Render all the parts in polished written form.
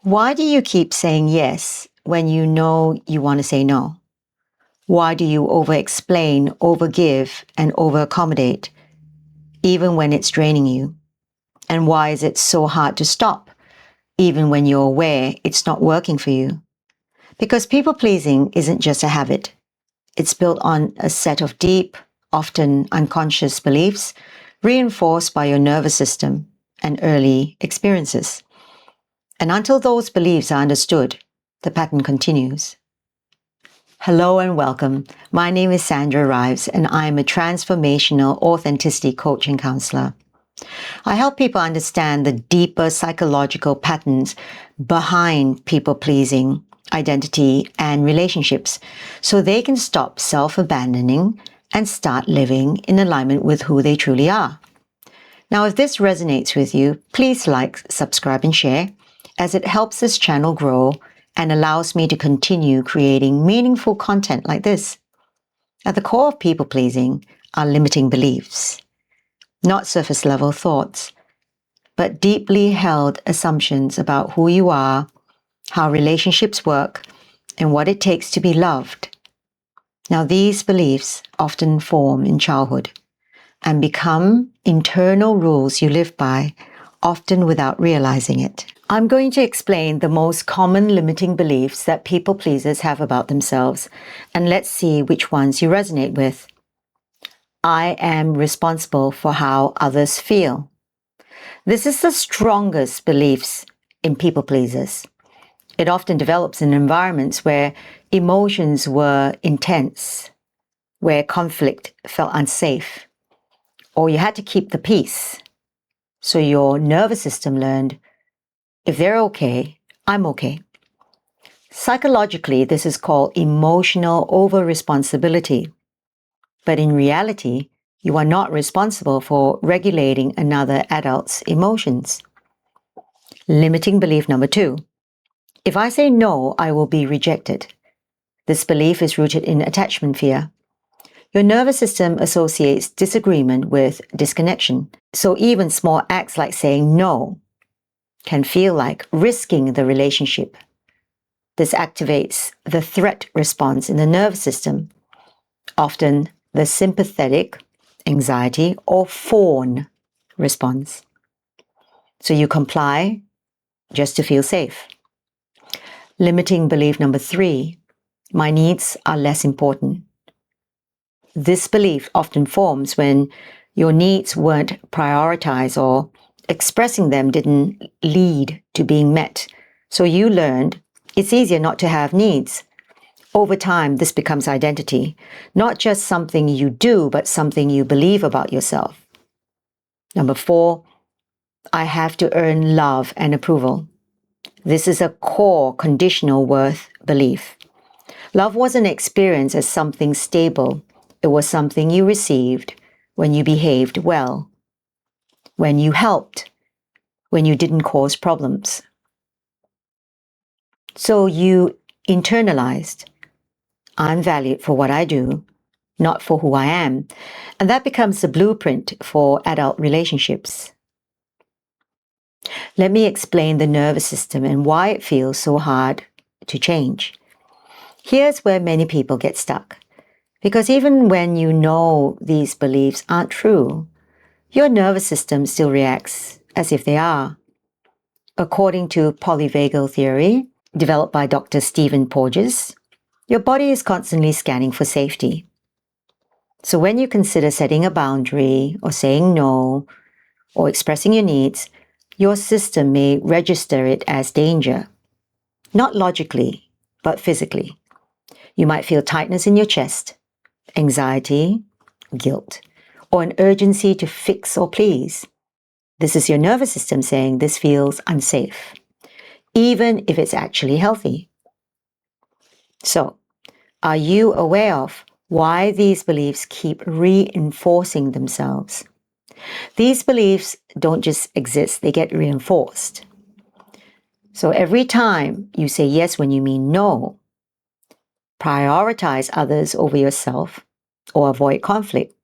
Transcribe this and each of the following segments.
Why do you keep saying yes when you know you want to say no? Why do you over-explain, over-give, and over-accommodate, even when it's draining you? And why is it so hard to stop, even when you're aware it's not working for you? Because people-pleasing isn't just a habit. It's built on a set of deep, often unconscious beliefs, reinforced by your nervous system and early experiences. And until those beliefs are understood, the pattern continues. Hello and welcome. My name is Sandra Rives, and I am a transformational authenticity coach and counselor. I help people understand the deeper psychological patterns behind people-pleasing, identity, and relationships so they can stop self-abandoning and start living in alignment with who they truly are. Now, if this resonates with you, please like, subscribe, and share, as it helps this channel grow and allows me to continue creating meaningful content like this. At the core of people-pleasing are limiting beliefs, not surface-level thoughts, but deeply held assumptions about who you are, how relationships work, and what it takes to be loved. Now, these beliefs often form in childhood and become internal rules you live by, often without realizing it. I'm going to explain the most common limiting beliefs that people pleasers have about themselves, and let's see which ones you resonate with. I am responsible for how others feel. This is the strongest beliefs in people pleasers. It often develops in environments where emotions were intense, where conflict felt unsafe, or you had to keep the peace. So your nervous system learned, if they're okay, I'm okay. Psychologically, this is called emotional over-responsibility. But in reality, you are not responsible for regulating another adult's emotions. Limiting belief number 2. If I say no, I will be rejected. This belief is rooted in attachment fear. Your nervous system associates disagreement with disconnection. So even small acts like saying no can feel like risking the relationship. This activates the threat response in the nervous system, often the sympathetic, anxiety, or fawn response. So you comply just to feel safe. Limiting belief number 3, my needs are less important. This belief often forms when your needs weren't prioritized or expressing them didn't lead to being met. So you learned it's easier not to have needs. Over time, this becomes identity, not just something you do, but something you believe about yourself. Number 4, I have to earn love and approval. This is a core conditional worth belief. Love wasn't experienced as something stable. It was something you received when you behaved well, when you helped, when you didn't cause problems. So you internalized, I'm valued for what I do, not for who I am. And that becomes the blueprint for adult relationships. Let me explain the nervous system and why it feels so hard to change. Here's where many people get stuck. Because even when you know these beliefs aren't true, your nervous system still reacts as if they are. According to polyvagal theory, developed by Dr. Stephen Porges, your body is constantly scanning for safety. So when you consider setting a boundary or saying no or expressing your needs, your system may register it as danger. Not logically, but physically. You might feel tightness in your chest, anxiety, guilt, or an urgency to fix or please. This is your nervous system saying this feels unsafe, even if it's actually healthy. So, are you aware of why these beliefs keep reinforcing themselves? These beliefs don't just exist, they get reinforced. So every time you say yes when you mean no, prioritize others over yourself, or avoid conflict,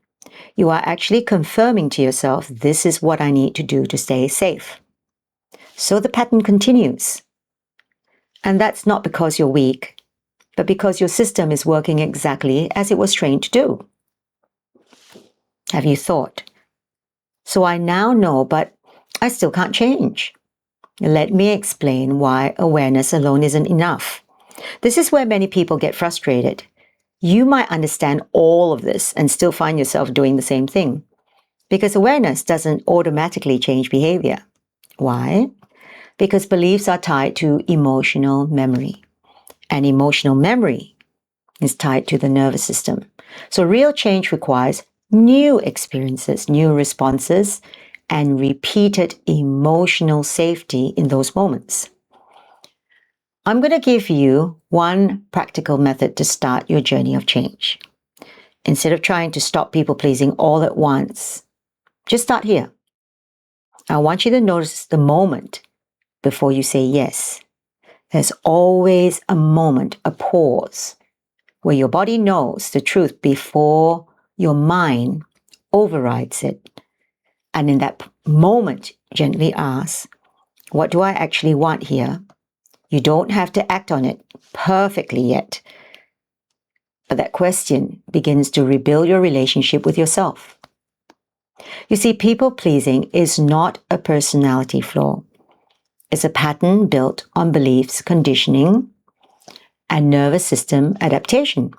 you are actually confirming to yourself, this is what I need to do to stay safe. So the pattern continues. And that's not because you're weak, but because your system is working exactly as it was trained to do. Have you thought, so I now know, but I still can't change? Let me explain why awareness alone isn't enough. This is where many people get frustrated. You might understand all of this and still find yourself doing the same thing, because awareness doesn't automatically change behavior. Why? Because beliefs are tied to emotional memory, and emotional memory is tied to the nervous system. So real change requires new experiences, new responses, and repeated emotional safety in those moments. I'm going to give you one practical method to start your journey of change. Instead of trying to stop people pleasing all at once, just start here. I want you to notice the moment before you say yes. There's always a moment, a pause, where your body knows the truth before your mind overrides it. And in that moment, gently ask, what do I actually want here? You don't have to act on it perfectly yet. But that question begins to rebuild your relationship with yourself. You see, people-pleasing is not a personality flaw. It's a pattern built on beliefs, conditioning, and nervous system adaptation.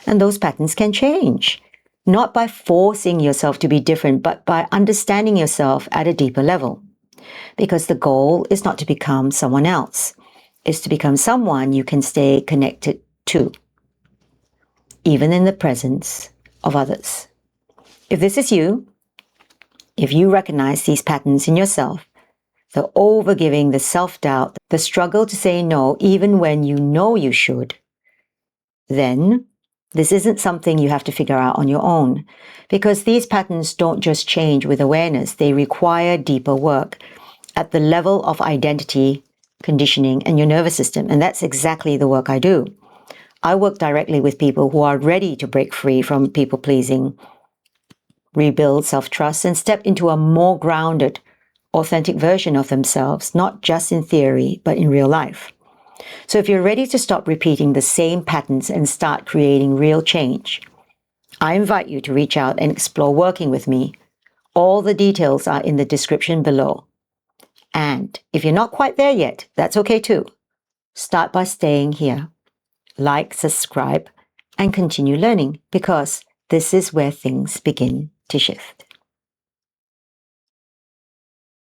And those patterns can change, not by forcing yourself to be different, but by understanding yourself at a deeper level. Because the goal is not to become someone else. It's to become someone you can stay connected to, even in the presence of others. If this is you, if you recognize these patterns in yourself, the overgiving, the self-doubt, the struggle to say no even when you know you should, then this isn't something you have to figure out on your own, because these patterns don't just change with awareness. They require deeper work at the level of identity, conditioning, and your nervous system. And that's exactly the work I do. I work directly with people who are ready to break free from people-pleasing, rebuild self-trust, and step into a more grounded, authentic version of themselves, not just in theory, but in real life. So if you're ready to stop repeating the same patterns and start creating real change, I invite you to reach out and explore working with me. All the details are in the description below. And if you're not quite there yet, that's okay too. Start by staying here. Like, subscribe, and continue learning, because this is where things begin to shift.